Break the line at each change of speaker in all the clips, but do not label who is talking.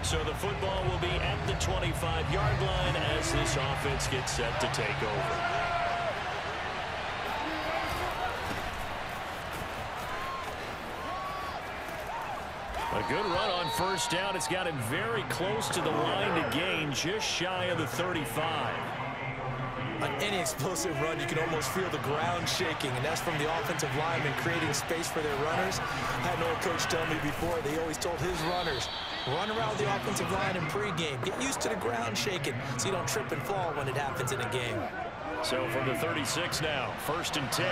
So the football will be at the 25-yard line as this offense gets set to take over. A good run on first down. It's got him very close to the line to gain, just shy of the 35.
On any explosive run, you can almost feel the ground shaking, and that's from the offensive lineman creating space for their runners. I had an old coach tell me before, they always told his runners, run around the offensive line in pregame. Get used to the ground shaking so you don't trip and fall when it happens in a game.
So from the 36 now, 1st and 10.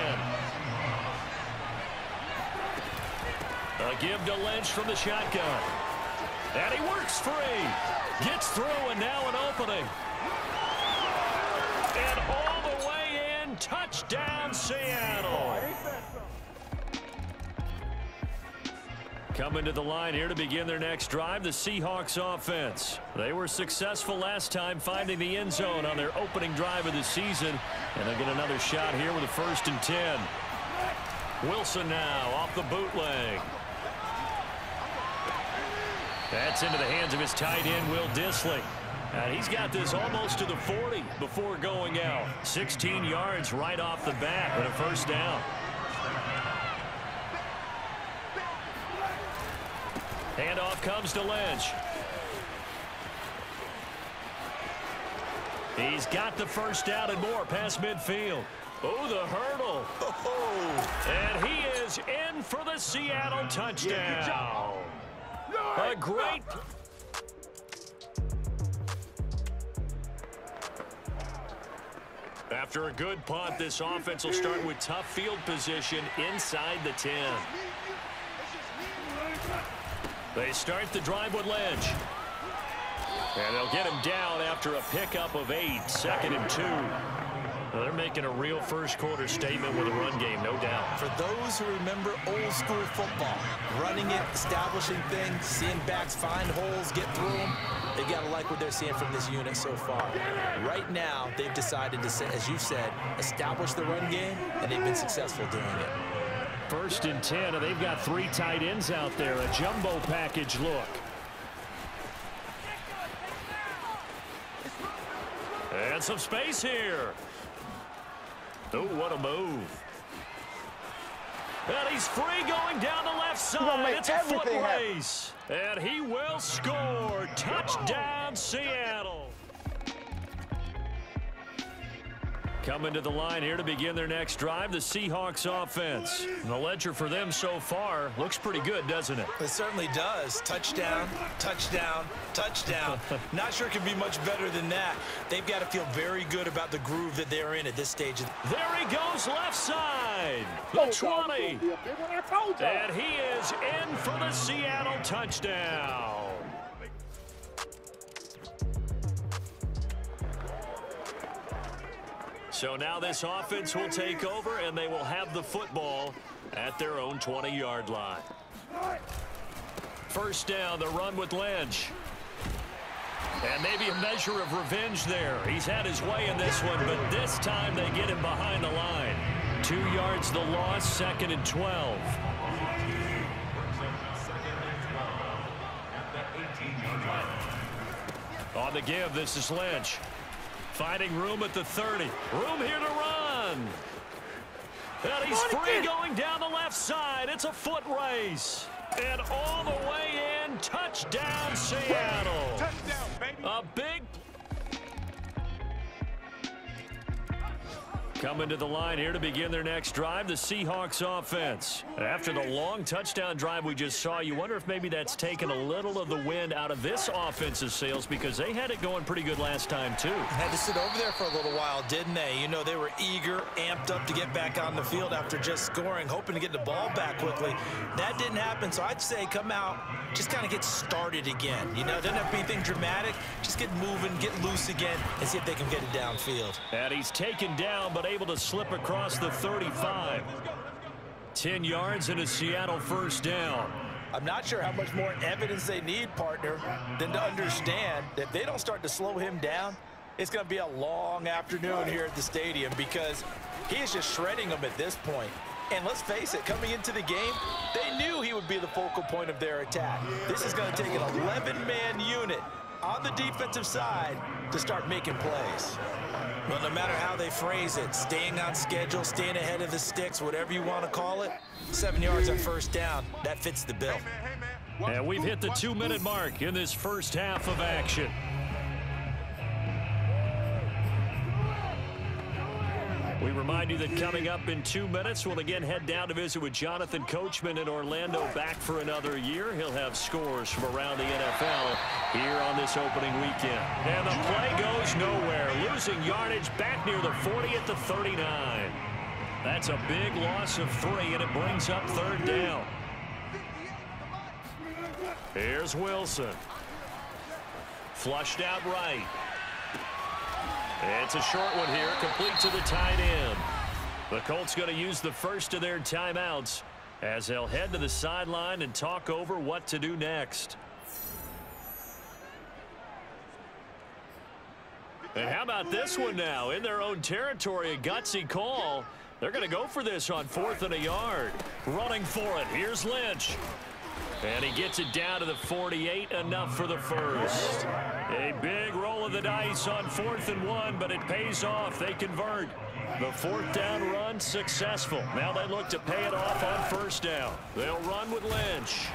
A give to Lynch from the shotgun. And he works free. Gets through, and now an opening. And all the way in, touchdown Seattle. Coming to the line here to begin their next drive, the Seahawks offense. They were successful last time finding the end zone on their opening drive of the season. And they'll get another shot here with a 1st and 10. Wilson now off the bootleg. That's into the hands of his tight end, Will Dissly. And he's got this almost to the 40 before going out. 16 yards right off the bat and a 1st down. Handoff comes to Lynch. He's got the 1st down and more past midfield. Oh, the hurdle. Oh. And he is in for the Seattle touchdown. A great... After a good punt, this offense will start with tough field position inside the 10. They start the drive with Lynch. And they'll get him down after a pickup of 8, 2nd and 2. Well, they're making a real first-quarter statement with a run game, no doubt.
For those who remember old-school football, running it, establishing things, seeing backs find holes, get through them, they got to like what they're seeing from this unit so far. Right now, they've decided to, as you said, establish the run game, and they've been successful doing it.
1st and 10, and they've got 3 tight ends out there. A jumbo package look. And some space here. Oh, what a move. And he's free going down the left side. It's a foot race. And he will score. Touchdown, Seattle. Coming to the line here to begin their next drive, the Seahawks offense. And the ledger for them so far looks pretty good, doesn't it?
It certainly does. Touchdown, touchdown, touchdown. Not sure it could be much better than that. They've got to feel very good about the groove that they're in at this stage.
There he goes left side. The 20. And he is in for the Seattle touchdown. So now this offense will take over, and they will have the football at their own 20-yard line. 1st down, the run with Lynch. And maybe a measure of revenge there. He's had his way in this one, but this time they get him behind the line. 2 yards the loss, 2nd and 12. On the give, this is Lynch. Finding room at the 30. Room here to run. And he's free going down the left side. It's a foot race. And all the way in, touchdown Seattle.
Touchdown, baby.
A big... Coming to the line here to begin their next drive, the Seahawks offense. After the long touchdown drive we just saw, you wonder if maybe that's taken a little of the wind out of this offensive sails because they had it going pretty good last time too.
Had to sit over there for a little while, didn't they? You know, they were eager, amped up to get back on the field after just scoring, hoping to get the ball back quickly. That didn't happen, so I'd say come out, just kind of get started again. You know, doesn't have to be anything dramatic. Just get moving, get loose again, and see if they can get it downfield.
And he's taken down, but able to slip across the 35. 10 yards and a Seattle 1st down.
I'm not sure how much more evidence they need, partner, than to understand that if they don't start to slow him down, it's going to be a long afternoon here at the stadium because he is just shredding them at this point. And let's face it, coming into the game, they knew he would be the focal point of their attack. This is going to take an 11-man unit on the defensive side to start making plays. Well, no matter how they phrase it, staying on schedule, staying ahead of the sticks, whatever you want to call it, 7 yards on first down, that fits the bill.
And we've hit the 2-minute mark in this first half of action. We remind you that coming up in 2 minutes, we'll again head down to visit with Jonathan Coachman in Orlando, back for another year. He'll have scores from around the NFL here on this opening weekend. And the play goes nowhere, losing yardage back near the 40 at the 39. That's a big loss of 3, and it brings up third down. Here's Wilson. Flushed out right. It's a short one here, complete to the tight end. The Colts going to use the first of their timeouts as they'll head to the sideline and talk over what to do next. And how about this one now? In their own territory, a gutsy call. They're going to go for this on 4th and a yard. Running for it. Here's Lynch. And he gets it down to the 48, enough for the first. A big roll of the dice on 4th and 1, but it pays off. They convert. The 4th down run successful. Now they look to pay it off on first down. They'll run with Lynch.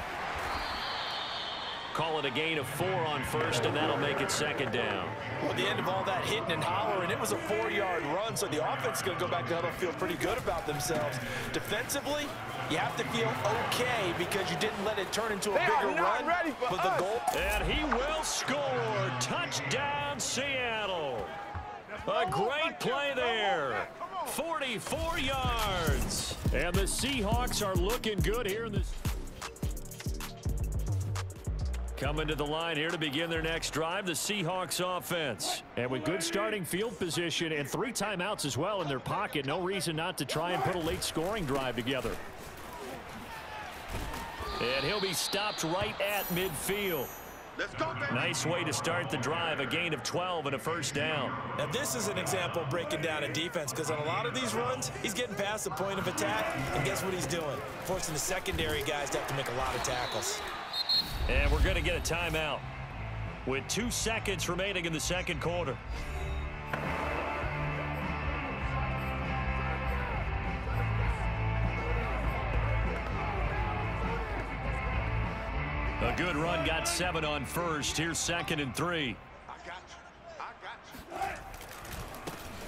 Call it a gain of 4 on first, and that'll make it second down.
Well, at the end of all that hitting and hollering, it was a 4-yard run, so the offense is going to go back to huddle, feel pretty good about themselves. Defensively, you have to feel okay because you didn't let it turn into a bigger run. But the goal.
And he will score. Touchdown, Seattle. A great play there. 44 yards. And the Seahawks are looking good here in this. Coming to the line here to begin their next drive, the Seahawks offense. And with good starting field position and 3 timeouts as well in their pocket, no reason not to try and put a late scoring drive together. And he'll be stopped right at midfield.
Let's go, baby.
Nice way to start the drive, a gain of 12 and a first down.
Now this is an example of breaking down a defense, because on a lot of these runs, he's getting past the point of attack, and guess what he's doing? Forcing the secondary guys to have to make a lot of tackles.
And we're going to get a timeout with 2 seconds remaining in the second quarter. A good run, got 7 on first. Here's 2nd and 3.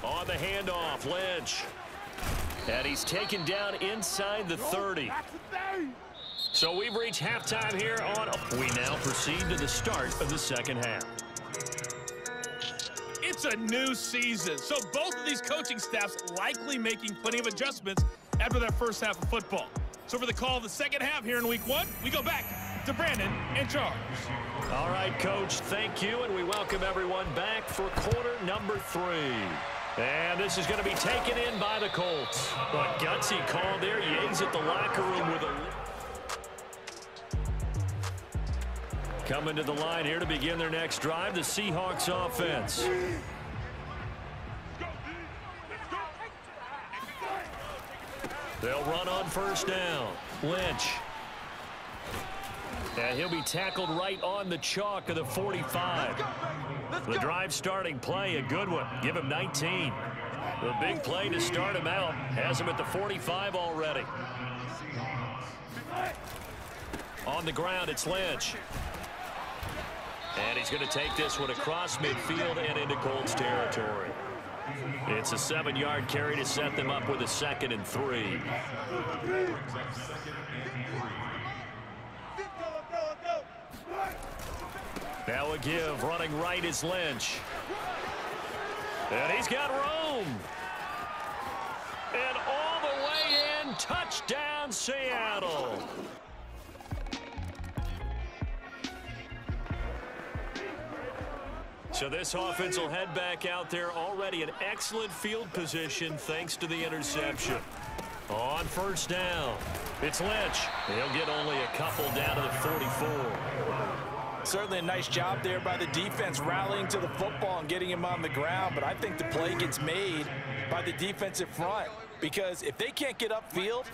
On the handoff, Lynch. And he's taken down inside the 30. So we've reached halftime here on. We now proceed to the start of the second half.
It's a new season, so both of these coaching staffs likely making plenty of adjustments after that first half of football. So for the call of the second half here in week 1, we go back to Brandon and Charles.
All right, Coach, thank you, and we welcome everyone back for quarter number 3. And this is going to be taken in by the Colts. But gutsy call there. You exit the locker room with a... Coming to the line here to begin their next drive, the Seahawks offense. They'll run on first down. Lynch. And he'll be tackled right on the chalk of the 45. The drive starting play, a good one. Give him 19. The big play to start him out. Has him at the 45 already. On the ground, it's Lynch. And he's going to take this one across midfield and into Colts territory. It's a 7-yard carry to set them up with a 2nd and 3. Now a give, running right is Lynch. And he's got room. And all the way in, touchdown Seattle. So this offense will head back out there, already in excellent field position thanks to the interception. On first down, it's Lynch. He'll get only a couple down to the 44.
Certainly a nice job there by the defense rallying to the football and getting him on the ground, but I think the play gets made by the defensive front. because if they can't get upfield,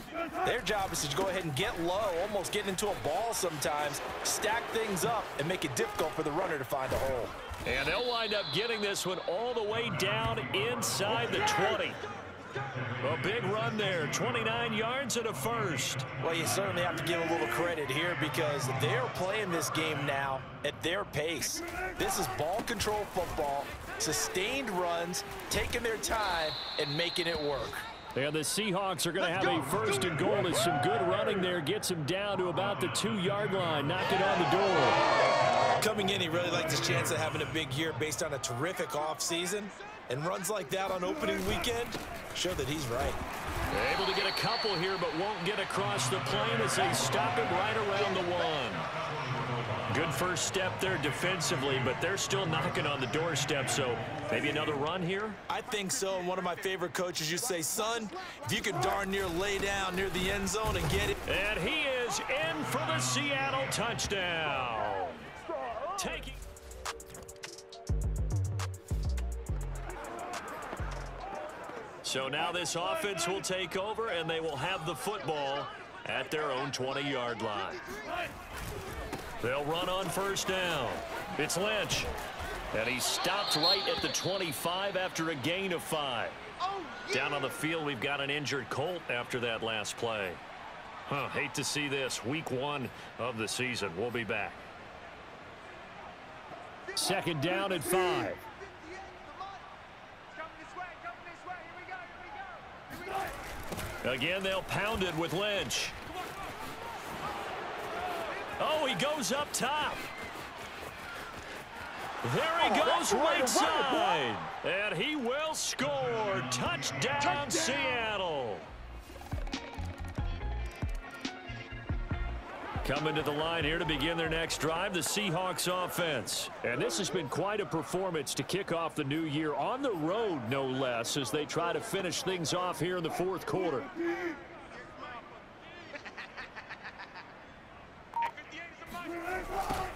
their job is to go ahead and get low, almost get into a ball sometimes, stack things up, and make it difficult for the runner to find a hole.
And they'll wind up getting this one all the way down inside the 20. A big run there, 29 yards and a first.
Well, you certainly have to give a little credit here because they're playing this game now at their pace. This is ball control football, sustained runs, taking their time, and making it work.
And the Seahawks are going to have a first and goal as some good running there gets him down to about the 2-yard line, knocking on the door.
Coming in, he really liked his chance of having a big year based on a terrific offseason. And runs like that on opening weekend show that he's right.
Able to get a couple here, but won't get across the plane as they stop him right around the 1. Good first step there defensively, but they're still knocking on the doorstep, so maybe another run here?
I think so, and one of my favorite coaches used to say, son, if you could darn near lay down near the end zone and get it.
And he is in for the Seattle touchdown. Taking... So now this offense will take over, and they will have the football at their own 20-yard line. They'll run on first down. It's Lynch. And he stopped right at the 25 after a gain of 5. Down on the field, we've got an injured Colt after that last play. Hate to see this. Week 1 of the season. We'll be back. Second down at 5. Again, they'll pound it with Lynch. Oh, he goes up top. There he goes right side. And he will score. Touchdown, Seattle. Coming to the line here to begin their next drive, the Seahawks offense. And this has been quite a performance to kick off the new year on the road, no less, as they try to finish things off here in the fourth quarter.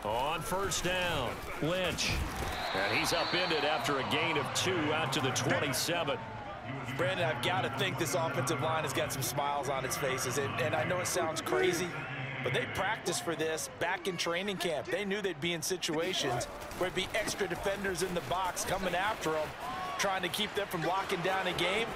On first down, Lynch. And he's upended after a gain of 2 out to the 27.
Brandon, I've got to think this offensive line has got some smiles on its faces. And I know it sounds crazy, but they practiced for this back in training camp. They knew they'd be in situations where it'd be extra defenders in the box coming after them, trying to keep them from locking down a game.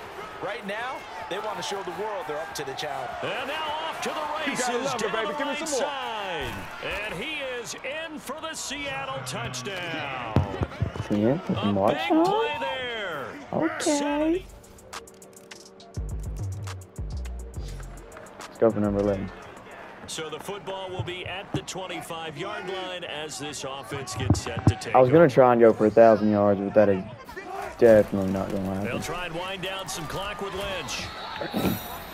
Right now, they want to show the world they're up to the challenge.
And now off to the races down the right side. And he is in for the Seattle touchdown.
Yeah,
A big play there.
Okay. Let's go for number 11.
So the football will be at the 25-yard line as this offense gets set to take.
I was going to try and go for 1,000 yards, but that is definitely not going to happen.
They'll try and wind down some clock with Lynch.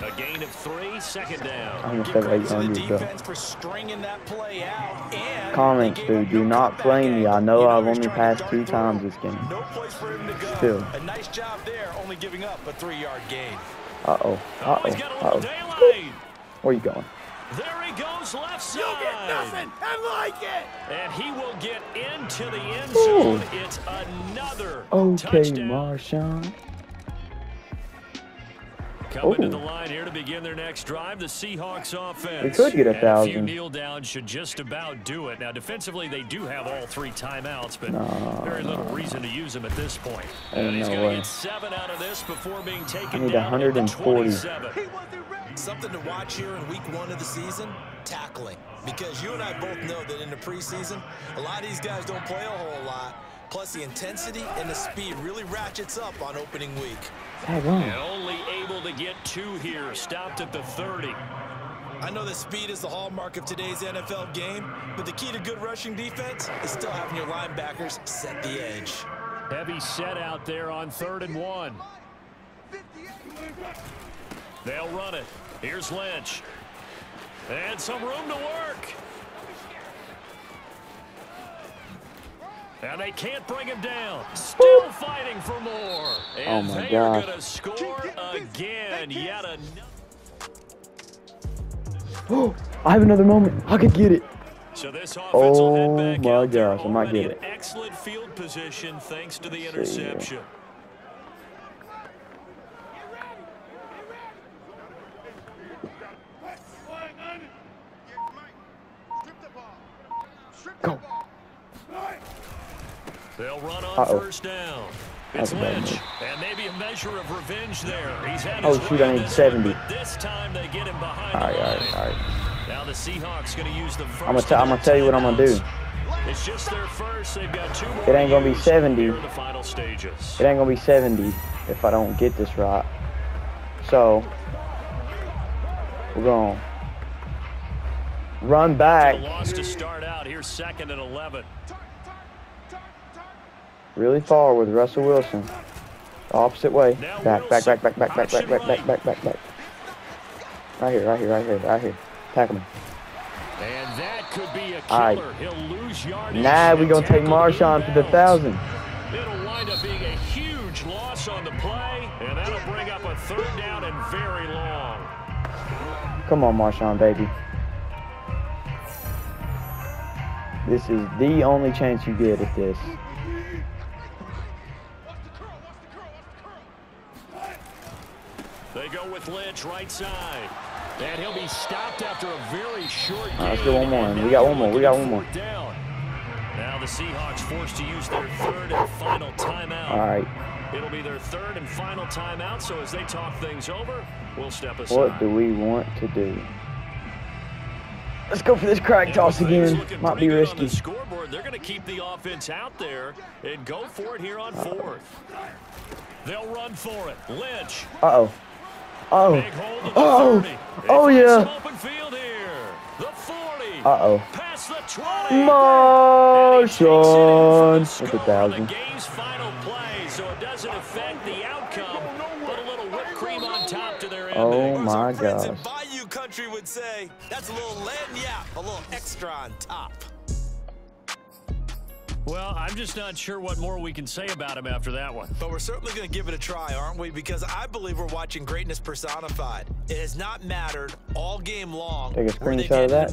A gain of 3, second down.
I'm going to say 800,
defense for stringing that play out. And
comments, dude, do not play me. I know I've only passed 2 times this game.
No place for him to go.
Still.
A nice job there, only giving up a 3-yard gain.
Uh-oh.
Oh, he's got a little daylight.
Where you going?
There he goes, left side.
You'll get nothing. I like it.
And he will get into the end zone. It's another touchdown.
Marshawn.
Coming to the line here to begin their next drive, the Seahawks offense.
We could get 1,000.
A few kneel downs should just about do it. Now, defensively, they do have all 3 timeouts, but very little reason to use them at this point. And he's going to get 7 out of this before being taken down
140.
27.
Something to watch here in week 1 of the season, tackling. Because you and I both know that in the preseason, a lot of these guys don't play a whole lot. Plus, the intensity and the speed really ratchets up on opening week.
And only able to get 2 here, stopped at the 30.
I know that speed is the hallmark of today's NFL game, but the key to good rushing defense is still having your linebackers set the edge.
Heavy set out there on 3rd and 1. They'll run it. Here's Lynch. And some room to work. And they can't bring him down. Still fighting for more. And they are going to score again. Yet another.
I have another moment. I could get it.
So this offense will head back out there.
I might get it.
Excellent field position thanks to the interception.
Go.
They'll run on first down. It's Lynch, and maybe a measure of revenge there. He's had his
shoot, I need 70.
but this time they get him behind
All
the line.
right.
Now the Seahawks going to use the first.
I'm gonna tell you what I'm gonna do.
It's just their first. They've got 2 more.
It ain't gonna be 70.
The final stages.
It ain't gonna be 70 if I don't get this right. So we're gonna run back.
Loss to start out. Here's 2nd and 11.
Really far with Russell Wilson. Opposite way. Back. Right here. Tackle me.
And that could be a killer. He'll lose yardage.
Now we're gonna take Marshawn to the 1,000.
It'll wind up being a huge loss on the play, and that'll bring up a 3rd down and very long.
Come on, Marshawn, baby. This is the only chance you get at this.
They go with Lynch right side. And he'll be stopped after a very short game.
Let's get one more. We got one more.
Down. Now the Seahawks forced to use their 3rd and final timeout.
All right.
It'll be their 3rd and final timeout, so as they talk things over, we'll step aside.
What do we want to do? Let's go for this crack toss again. Might be risky.
On the scoreboard, they're going to keep the offense out there and go for it here on 4th. They'll run for it. Lynch.
Oh yeah.
Open field here. The 40.
Past
the 20.
Marshawn with the 1,000.
The game's final play, so it doesn't affect the outcome. Put a little whipped cream on top to their ending.
Oh my gosh.
Bayou country would say that's a little a little extra on top.
Well, I'm just not sure what more we can say about him after that one.
But we're certainly going to give it a try, aren't we? Because I believe we're watching greatness personified. It has not mattered all game long.
Take a screenshot of that.